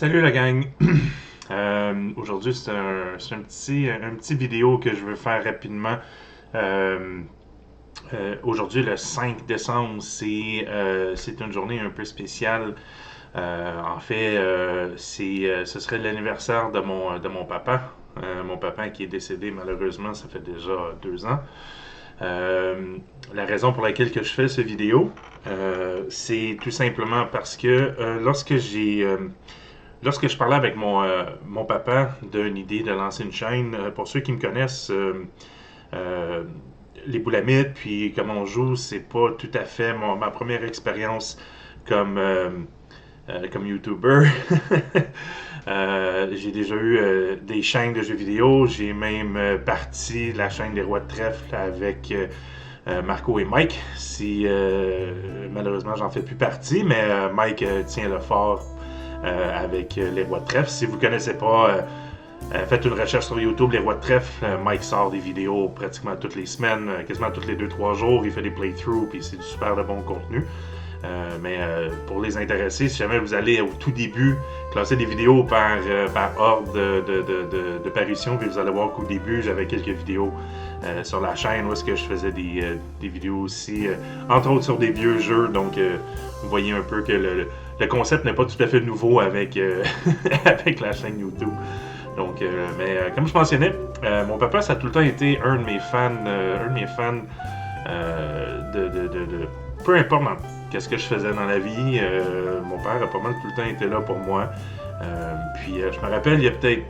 Salut la gang! Aujourd'hui, c'est un petit vidéo que je veux faire rapidement. Euh, Aujourd'hui, le 5 décembre, c'est une journée un peu spéciale. En fait, ce serait l'anniversaire de mon papa. Mon papa qui est décédé malheureusement, ça fait déjà 2 ans. La raison pour laquelle que je fais cette vidéo, c'est tout simplement parce que lorsque je parlais avec mon papa d'une idée de lancer une chaîne, pour ceux qui me connaissent, euh, les boulamites, puis comment on joue, c'est pas tout à fait ma première expérience comme, comme YouTuber. J'ai déjà eu des chaînes de jeux vidéo. J'ai même parti la chaîne des Rois de Trèfle avec Marco et Mike. Si malheureusement j'en fais plus partie, mais Mike tient le fort avec les Rois de Trèfle. Si vous ne connaissez pas, faites une recherche sur YouTube, les Rois de Trèfle. Mike sort des vidéos pratiquement toutes les semaines, quasiment tous les 2-3 jours. Il fait des playthroughs, puis c'est du super de bon contenu. Mais pour les intéressés, si jamais vous allez au tout début classer des vidéos par ordre de parution, puis vous allez voir qu'au début, j'avais quelques vidéos sur la chaîne où est-ce que je faisais des vidéos aussi, entre autres sur des vieux jeux. Donc, vous voyez un peu que le concept n'est pas tout à fait nouveau avec, avec la chaîne YouTube. Donc, comme je mentionnais, mon papa, ça a tout le temps été un de mes fans, peu importe qu'est-ce que je faisais dans la vie, mon père a pas mal tout le temps été là pour moi. Puis je me rappelle, il y a peut-être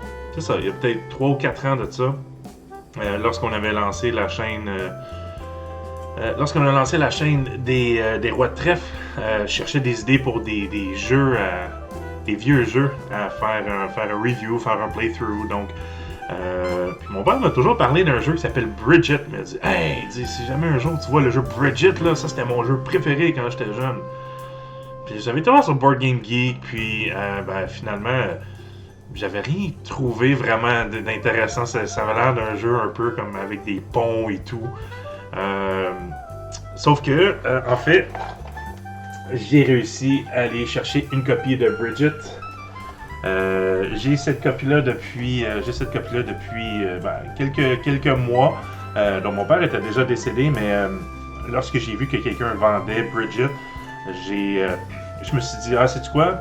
3 ou 4 ans de ça, lorsqu'on avait lancé la chaîne, des Rois de Trèfle, je cherchais des idées pour des jeux, des vieux jeux à faire un review, faire un playthrough. Donc, puis mon père m'a toujours parlé d'un jeu qui s'appelle Bridget. Il m'a dit, hey, si jamais un jour tu vois le jeu Bridget, là, ça c'était mon jeu préféré quand j'étais jeune. Puis j'avais été voir sur Board Game Geek, puis finalement, j'avais rien trouvé vraiment d'intéressant. Ça avait l'air d'un jeu un peu comme avec des ponts et tout. Sauf que, en fait, j'ai réussi à aller chercher une copie de Bridget. J'ai cette copie-là depuis, quelques mois. Donc mon père était déjà décédé, mais lorsque j'ai vu que quelqu'un vendait Bridget, je me suis dit, ah, sais-tu quoi?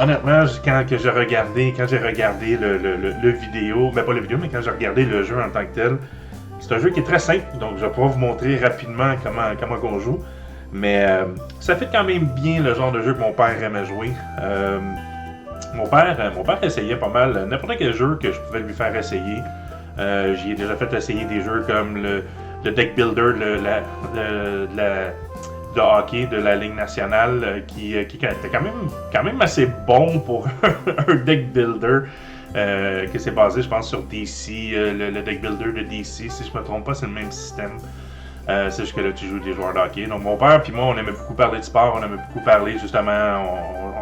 Honnêtement, quand j'ai regardé le vidéo, pas le vidéo, mais quand j'ai regardé le jeu en tant que tel, c'est un jeu qui est très simple, donc je vais pouvoir vous montrer rapidement comment on joue. Mais ça fait quand même bien le genre de jeu que mon père aimait jouer. Mon père essayait pas mal n'importe quel jeu que je pouvais lui faire essayer. J'y ai déjà fait essayer des jeux comme le deck builder de hockey de la Ligue nationale qui était quand même assez bon pour un deck builder. Que c'est basé, je pense, sur DC, le deck builder de DC. Si je me trompe pas, c'est le même système. C'est juste que là, tu joues des joueurs de hockey. Donc, mon père puis moi, on aimait beaucoup parler de sport. On aimait beaucoup parler, justement,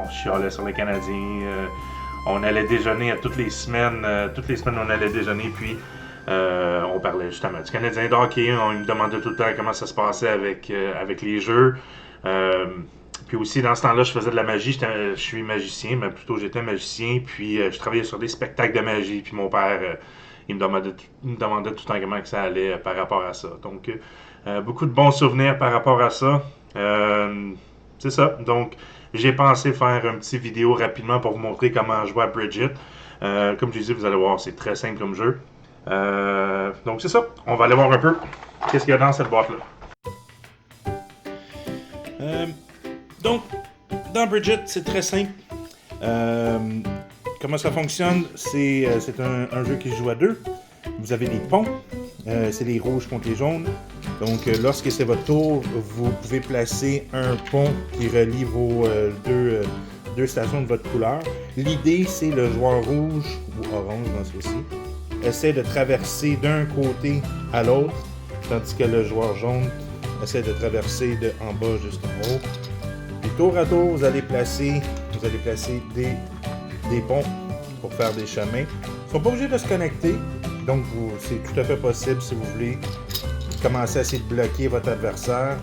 on chialait sur les Canadiens. On allait déjeuner à toutes les semaines. Toutes les semaines, on allait déjeuner. Puis, on parlait justement du Canadien de hockey. On me demandait tout le temps comment ça se passait avec les jeux. Puis aussi, dans ce temps-là, je faisais de la magie. Je suis magicien, mais plutôt j'étais magicien. Puis, je travaillais sur des spectacles de magie. Puis, mon père, il me demandait tout le temps comment que ça allait par rapport à ça. Donc, beaucoup de bons souvenirs par rapport à ça. C'est ça. Donc, j'ai pensé faire une petite vidéo rapidement pour vous montrer comment jouer à Bridget. Comme je disais, vous allez voir, c'est très simple comme jeu. Donc, c'est ça. On va aller voir un peu qu'est-ce qu'il y a dans cette boîte-là. Donc, dans Bridget, c'est très simple. Comment ça fonctionne? C'est un jeu qui se joue à deux. Vous avez des ponts. C'est les rouges contre les jaunes. Donc, lorsque c'est votre tour, vous pouvez placer un pont qui relie vos deux stations de votre couleur. L'idée, c'est le joueur rouge ou orange dans ce cas-ci essaie de traverser d'un côté à l'autre, tandis que le joueur jaune essaie de traverser de en bas jusqu'en haut. Puis tour à tour, vous allez placer des ponts pour faire des chemins. Ils ne sont pas obligés de se connecter, donc c'est tout à fait possible si vous voulez commencer à essayer de bloquer votre adversaire.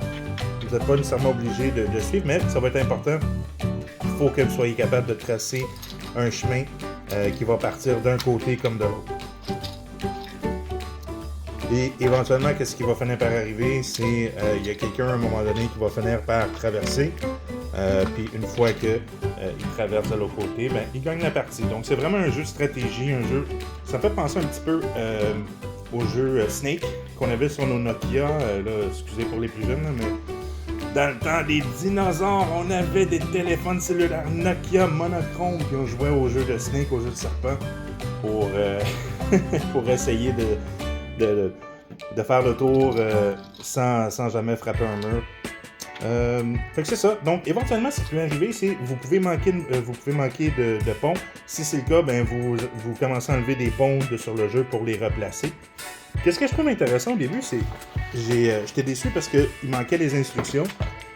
Vous n'êtes pas nécessairement obligé de suivre, mais ça va être important. faut que vous soyez capable de tracer un chemin qui va partir d'un côté comme de l'autre. Et éventuellement, qu'est-ce qui va finir par arriver, c'est il y a quelqu'un à un moment donné qui va finir par traverser. Puis une fois qu'il traverse de l'autre côté, ben, il gagne la partie. Donc c'est vraiment un jeu de stratégie, un jeu. Ça me fait penser un petit peu au jeu Snake qu'on avait sur nos Nokia. Là, excusez pour les plus jeunes, là, mais dans le temps des dinosaures, on avait des téléphones cellulaires Nokia monochrome, puis on jouait au jeu de Snake, au jeu de serpent, pour, pour essayer de faire le tour sans jamais frapper un mur. Fait que c'est ça. Donc, éventuellement, ce qui peut arriver, c'est vous pouvez manquer de ponts. Si c'est le cas, ben vous commencez à enlever des ponts sur le jeu pour les replacer. Qu'est-ce que je trouve intéressant au début, c'est j'étais déçu parce qu'il manquait les instructions,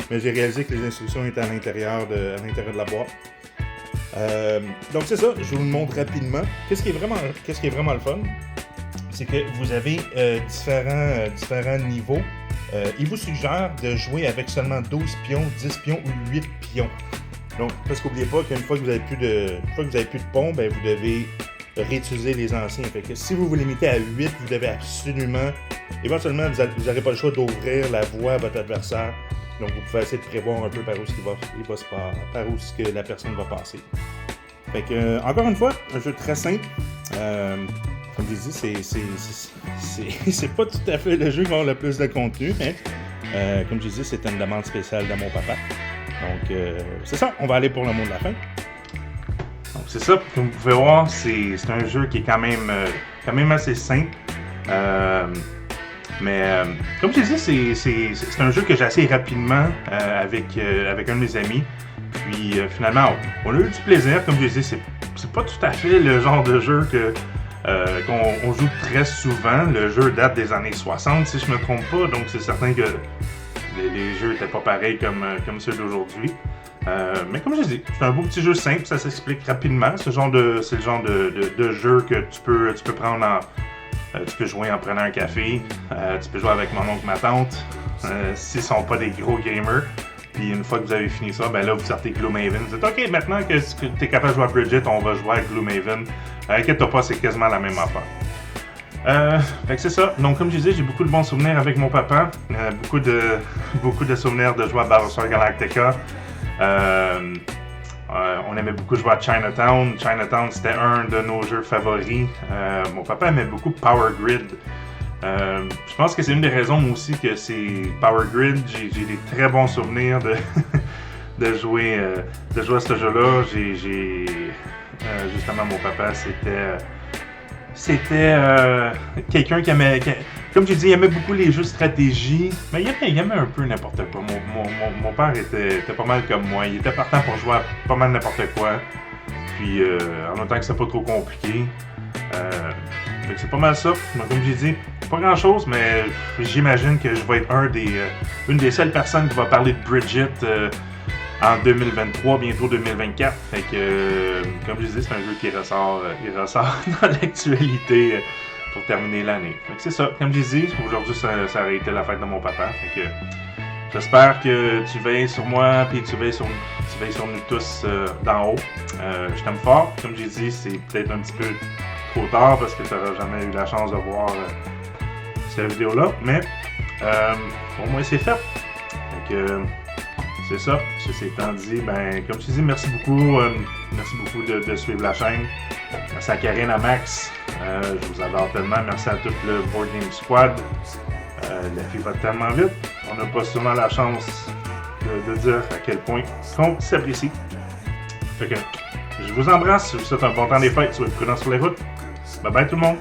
mais j'ai réalisé que les instructions étaient à l'intérieur de la boîte. Donc c'est ça, je vous le montre rapidement. Qu'est-ce qui est vraiment le fun, c'est que vous avez différents niveaux. Il vous suggère de jouer avec seulement 12 pions, 10 pions ou 8 pions. Donc, parce qu'oubliez pas qu'une fois que vous avez plus de ponts, ben vous devez réutiliser les anciens. Fait que si vous vous limitez à 8, vous devez absolument, éventuellement, vous n'aurez pas le choix d'ouvrir la voie à votre adversaire. Donc, vous pouvez essayer de prévoir un peu par où ce que la personne va passer. Fait que, encore une fois, un jeu très simple. Comme je dis, c'est pas tout à fait le jeu qui va avoir le plus de contenu, mais comme je dis, c'est une demande spéciale de mon papa. Donc, c'est ça, on va aller pour le mot de la fin. Donc, c'est ça, comme vous pouvez voir, c'est un jeu qui est quand même assez simple. Mais comme je dis, c'est un jeu que j'ai essayé rapidement avec un de mes amis. Puis finalement, on a eu du plaisir. Comme je dis, c'est pas tout à fait le genre de jeu qu'on joue très souvent. Le jeu date des années 60, si je me trompe pas. Donc c'est certain que les jeux n'étaient pas pareils comme ceux d'aujourd'hui. Mais comme je dis, c'est un beau petit jeu simple, ça s'explique rapidement. C'est le genre de jeu que tu peux prendre tu peux jouer en prenant un café, tu peux jouer avec mon oncle, ma tante, s'ils sont pas des gros gamers. Puis une fois que vous avez fini ça, ben là vous sortez Gloomhaven. Vous dites OK, maintenant que tu es capable de jouer à Bridget, on va jouer à Gloomhaven. Inquiète-toi pas, c'est quasiment la même affaire. Fait que c'est ça. Donc comme je disais, j'ai beaucoup de bons souvenirs avec mon papa. Beaucoup de souvenirs de jouer à Battlestar Galactica. On aimait beaucoup jouer à Chinatown. Chinatown, c'était un de nos jeux favoris. Mon papa aimait beaucoup Power Grid. Je pense que c'est une des raisons moi aussi que c'est Power Grid. J'ai des très bons souvenirs de jouer à ce jeu-là. Justement, mon papa, c'était quelqu'un qui aimait... Comme j'ai dit, il aimait beaucoup les jeux de stratégie, mais il aimait un peu n'importe quoi. Mon père était pas mal comme moi. Il était partant pour jouer à pas mal n'importe quoi. Puis, en même temps que c'est pas trop compliqué. C'est pas mal ça. Donc, comme j'ai dit, pas grand chose, mais j'imagine que je vais être une des seules personnes qui va parler de Bridget en 2023, bientôt 2024. Fait que, comme je disais, c'est un jeu qui ressort dans l'actualité pour terminer l'année. Fait que c'est ça. Comme je disais, aujourd'hui, ça aurait été la fête de mon papa. Fait que j'espère que tu veilles sur moi et tu veilles sur nous tous d'en haut. Je t'aime fort. Comme j'ai dit, c'est peut-être un petit peu trop tard parce que tu n'auras jamais eu la chance de voir cette vidéo-là. Mais au moins, c'est fait. Fait que c'est ça. Ceci étant dit, ben, comme je te dis, merci beaucoup de suivre la chaîne. Merci à Karine, à Max. Je vous adore tellement. Merci à tout le Board Game Squad. La vie va tellement vite. On n'a pas souvent la chance de dire à quel point on s'apprécie. Fait que je vous embrasse. Je vous souhaite un bon temps des fêtes. Soyez prudents sur les routes. Bye bye tout le monde.